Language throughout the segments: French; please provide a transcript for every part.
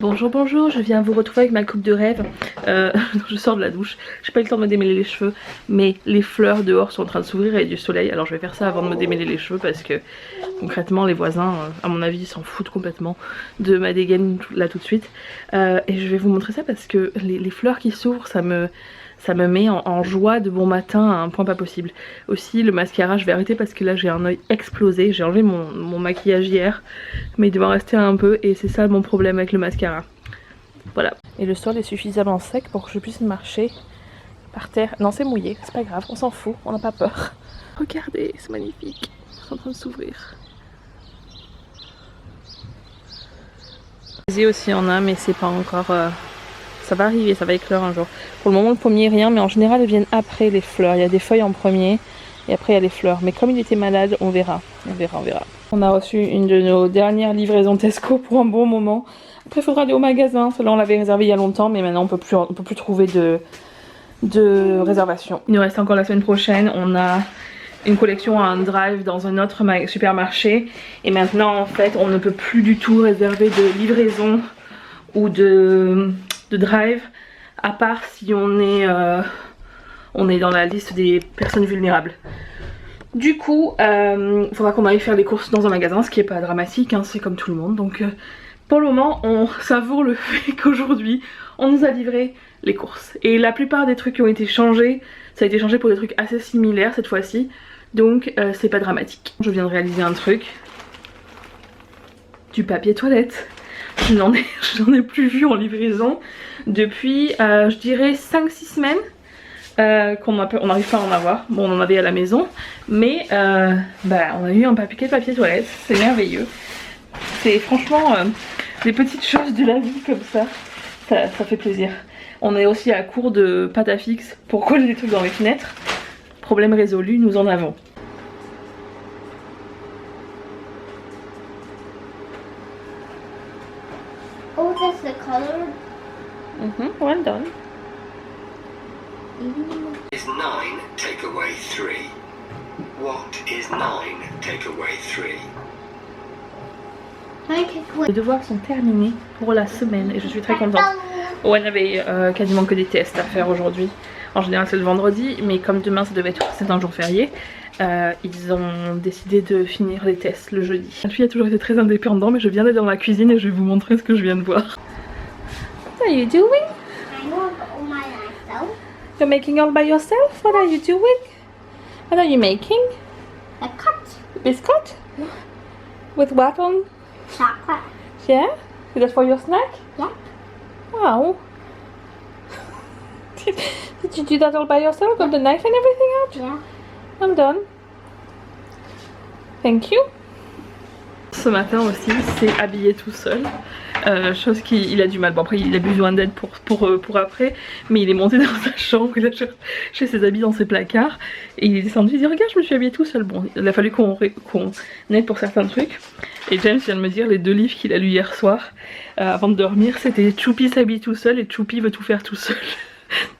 Bonjour, bonjour, je viens vous retrouver avec ma coupe de rêve. Je sors de la douche, j'ai pas eu le temps de me démêler les cheveux, mais les fleurs dehors sont en train de s'ouvrir et du soleil, alors je vais faire ça avant de me démêler les cheveux parce que concrètement les voisins, à mon avis, s'en foutent complètement de ma dégaine là tout de suite. Et je vais vous montrer ça parce que les fleurs qui s'ouvrent, ça me met en joie de bon matin à un point pas possible. Aussi le mascara je vais arrêter parce que là j'ai un œil explosé. J'ai enlevé mon maquillage hier mais il doit en rester un peu et c'est ça mon problème avec le mascara. Voilà. Et le sol est suffisamment sec pour que je puisse marcher par terre. Non, c'est mouillé, c'est pas grave, on s'en fout, on n'a pas peur. Regardez, c'est magnifique, c'est en train de s'ouvrir. Les aussi en a mais c'est pas encore... Ça va arriver, ça va éclore un jour. Pour le moment le pommier rien, mais en général ils viennent après les fleurs. Il y a des feuilles en premier et après il y a les fleurs. Mais comme il était malade, on verra. On a reçu une de nos dernières livraisons Tesco pour un bon moment. Après il faudra aller au magasin. Celle-là on l'avait réservé il y a longtemps, mais maintenant on peut plus trouver de réservation. Il nous reste encore la semaine prochaine. On a une collection à un drive dans un autre supermarché. Et maintenant en fait on ne peut plus du tout réserver de livraison ou de drive, à part si on est dans la liste des personnes vulnérables. Du coup, il faudra qu'on aille faire les courses dans un magasin, ce qui est pas dramatique, hein, c'est comme tout le monde. Donc pour le moment, on savoure le fait qu'aujourd'hui, on nous a livré les courses. Et la plupart des trucs qui ont été changés, ça a été changé pour des trucs assez similaires cette fois-ci. Donc c'est pas dramatique. Je viens de réaliser un truc. Du papier toilette. Je n'en ai plus vu en livraison depuis je dirais 5-6 semaines qu'on n'arrive pas à en avoir. Bon, on en avait à la maison, mais on a eu un paquet de papier toilette, c'est merveilleux. C'est franchement des petites choses de la vie comme ça, ça fait plaisir. On est aussi à court de pâte à fixe pour coller des trucs dans les fenêtres. Problème résolu, nous en avons. Oh, that's the color. Well done. Is 9 take away 3? What is 9 take away 3? Les devoirs sont terminés pour la semaine et je suis très contente. Owen avait quasiment que des tests à faire aujourd'hui. En général c'est le vendredi, mais comme demain ça devait être, c'est un jour férié, ils ont décidé de finir les tests le jeudi. Ma fille a toujours été très indépendante, mais je viens d'être dans la cuisine et je vais vous montrer ce que je viens de voir. What are you doing? I want all my myself. You're making all by yourself? What are you doing? What are you making? A cut. Biscuit? With what on? Chocolate. Yeah? Is that for your snack? Yeah. Wow. Did you do that all by yourself? Got the knife and everything out? Yeah. I'm done. Thank you. Ce matin aussi, c'est habillé tout seul. Chose qu'il a du mal. Bon, après, il a besoin d'aide pour après. Mais il est monté dans sa chambre, il a cherché ses habits dans ses placards. Et il est descendu, il dit regarde, je me suis habillée tout seul. Bon, il a fallu qu'on aide pour certains trucs. Et James vient de me dire les 2 livres qu'il a lus hier soir avant de dormir, c'était Choupi s'habille tout seul et Choupi veut tout faire tout seul.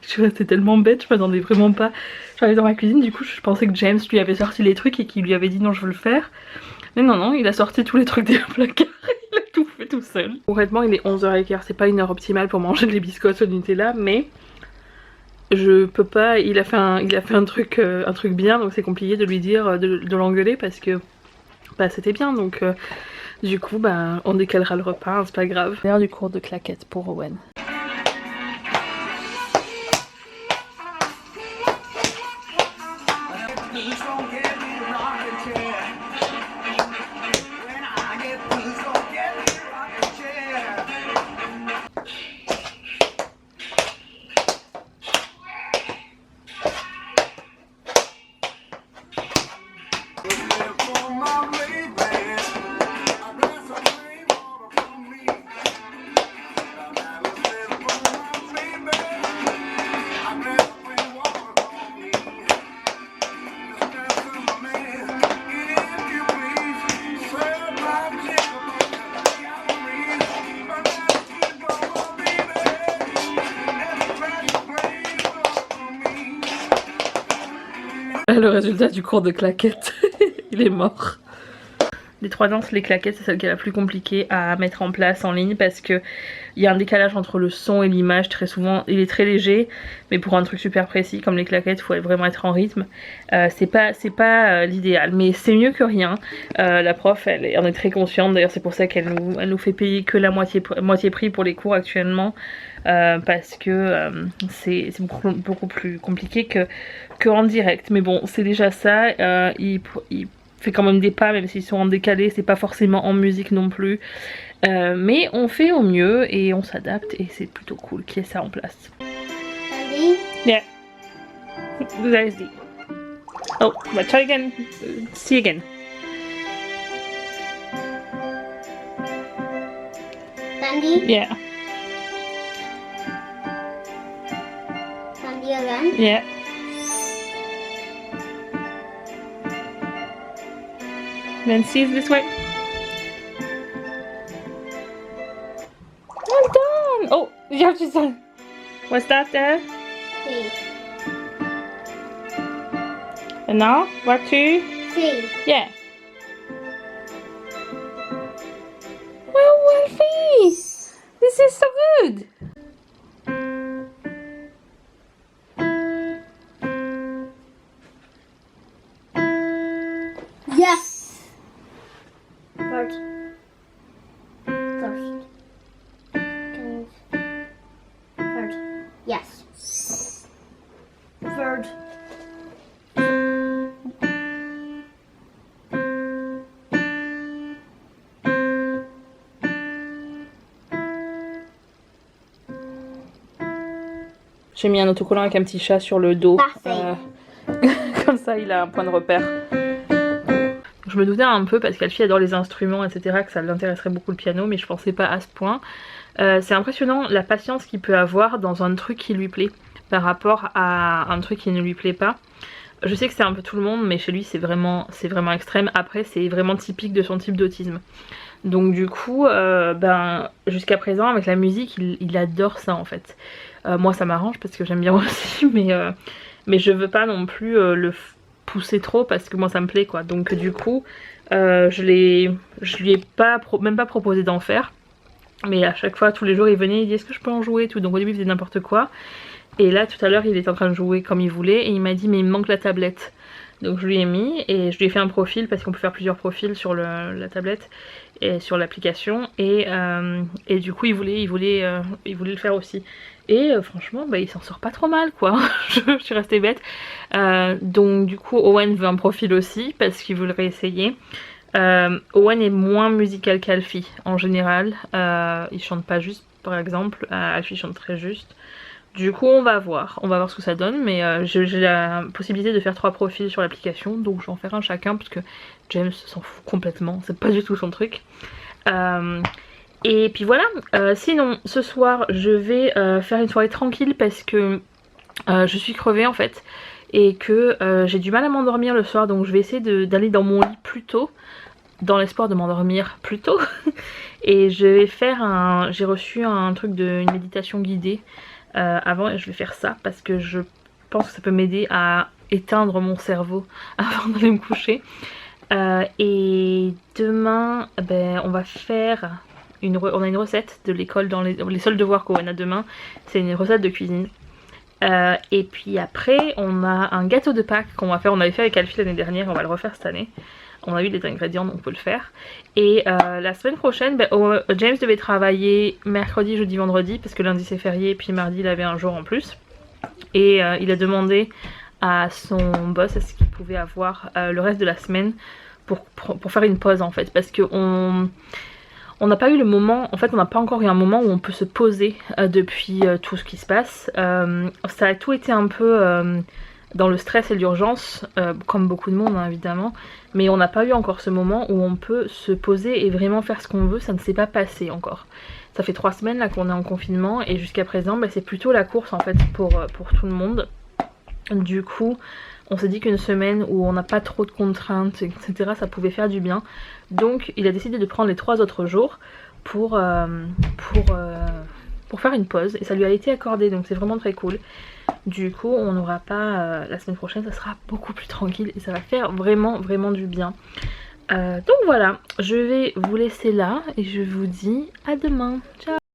Je suis restée tellement bête, je m'attendais vraiment pas. J'arrive dans ma cuisine, du coup je pensais que James lui avait sorti les trucs et qu'il lui avait dit non je veux le faire. Mais non, il a sorti tous les trucs des placards, il a tout fait tout seul. Concrètement il est 11h15, c'est pas une heure optimale pour manger des biscottes au Nutella, mais je peux pas, il a fait un truc bien, donc c'est compliqué de lui dire, de l'engueuler parce que bah, c'était bien, donc du coup bah, on décalera le repas, hein, c'est pas grave. L'heure du cours de claquettes pour Owen. Le résultat du cours de claquettes, il est mort. Des 3 danses, les claquettes c'est celle qui est la plus compliquée à mettre en place en ligne parce que il y a un décalage entre le son et l'image très souvent. Il est très léger, mais pour un truc super précis comme les claquettes, il faut vraiment être en rythme. C'est pas l'idéal, mais c'est mieux que rien. La prof, elle en est très consciente, d'ailleurs c'est pour ça qu'elle nous fait payer que la moitié prix pour les cours actuellement. Parce que c'est beaucoup plus compliqué que en direct. Mais bon, c'est déjà ça. Il fait quand même des pas, même s'ils sont en décalé, c'est pas forcément en musique non plus. Mais on fait au mieux et on s'adapte et c'est plutôt cool qu'il y ait ça en place. Ready? Yeah. There's the. Oh, but try again. See again. Sandy? Yeah. Sandy again? Yeah. Then see this way. Well done! Oh, you have to say. What's that there? C. And now, back to. C. Yeah. Well, Wolfie! This is so good! Yes! First. First. Third. Yes. Third. J'ai mis un autocollant avec un petit chat sur le dos. Parfait. Comme ça, il a un point de repère. Je me doutais un peu parce qu'Alfie adore les instruments, etc., que ça l'intéresserait beaucoup le piano, mais je pensais pas à ce point. C'est impressionnant la patience qu'il peut avoir dans un truc qui lui plaît par rapport à un truc qui ne lui plaît pas. Je sais que c'est un peu tout le monde, mais chez lui c'est vraiment extrême. Après, c'est vraiment typique de son type d'autisme. Donc du coup, jusqu'à présent avec la musique, il adore ça en fait. Moi ça m'arrange parce que j'aime bien aussi, mais je veux pas non plus le pousser trop parce que moi ça me plaît quoi. Donc du coup, je lui ai même pas proposé d'en faire. Mais à chaque fois, tous les jours il venait, il dit est-ce que je peux en jouer et tout. Donc au début il faisait n'importe quoi. Et là tout à l'heure il était en train de jouer comme il voulait et il m'a dit mais il me manque la tablette. Donc je lui ai mis et je lui ai fait un profil parce qu'on peut faire plusieurs profils sur la tablette et sur l'application et du coup il voulait le faire aussi. Et franchement il s'en sort pas trop mal quoi. Je suis restée bête. Donc du coup Owen veut un profil aussi parce qu'il veut le réessayer. Owen est moins musical qu'Alfie en général. Il chante pas juste par exemple. Alfie chante très juste. Du coup on va voir ce que ça donne, mais j'ai la possibilité de faire 3 profils sur l'application, donc je vais en faire un chacun parce que James s'en fout complètement, c'est pas du tout son truc. Et puis voilà, sinon ce soir je vais faire une soirée tranquille parce que je suis crevée en fait et que j'ai du mal à m'endormir le soir, donc je vais essayer d'aller dans mon lit plus tôt dans l'espoir de m'endormir plus tôt. Et je vais faire j'ai reçu un truc une méditation guidée avant et je vais faire ça parce que je pense que ça peut m'aider à éteindre mon cerveau avant d'aller me coucher. Et demain on va faire on a une recette de l'école dans les seuls devoirs qu'on a demain, c'est une recette de cuisine. Et puis après on a un gâteau de Pâques qu'on va faire, on avait fait avec Alfie l'année dernière, on va le refaire cette année. On a eu les ingrédients donc on peut le faire. Et la semaine prochaine, James devait travailler mercredi, jeudi, vendredi parce que lundi c'est férié et puis mardi il avait un jour en plus. Et il a demandé à son boss est-ce qu'il pouvait avoir le reste de la semaine pour faire une pause en fait. Parce qu'on n'a pas eu le moment, en fait on n'a pas encore eu un moment où on peut se poser depuis tout ce qui se passe. Ça a tout été un peu dans le stress et l'urgence, comme beaucoup de monde hein, évidemment, mais on n'a pas eu encore ce moment où on peut se poser et vraiment faire ce qu'on veut, ça ne s'est pas passé encore. Ça fait 3 semaines là qu'on est en confinement et jusqu'à présent c'est plutôt la course en fait pour tout le monde. Du coup on s'est dit qu'une semaine où on n'a pas trop de contraintes etc ça pouvait faire du bien. Donc il a décidé de prendre les 3 autres jours pour faire une pause et ça lui a été accordé, donc c'est vraiment très cool. Du coup on n'aura pas la semaine prochaine, ça sera beaucoup plus tranquille et ça va faire vraiment du bien. Donc voilà, je vais vous laisser là et je vous dis à demain. Ciao.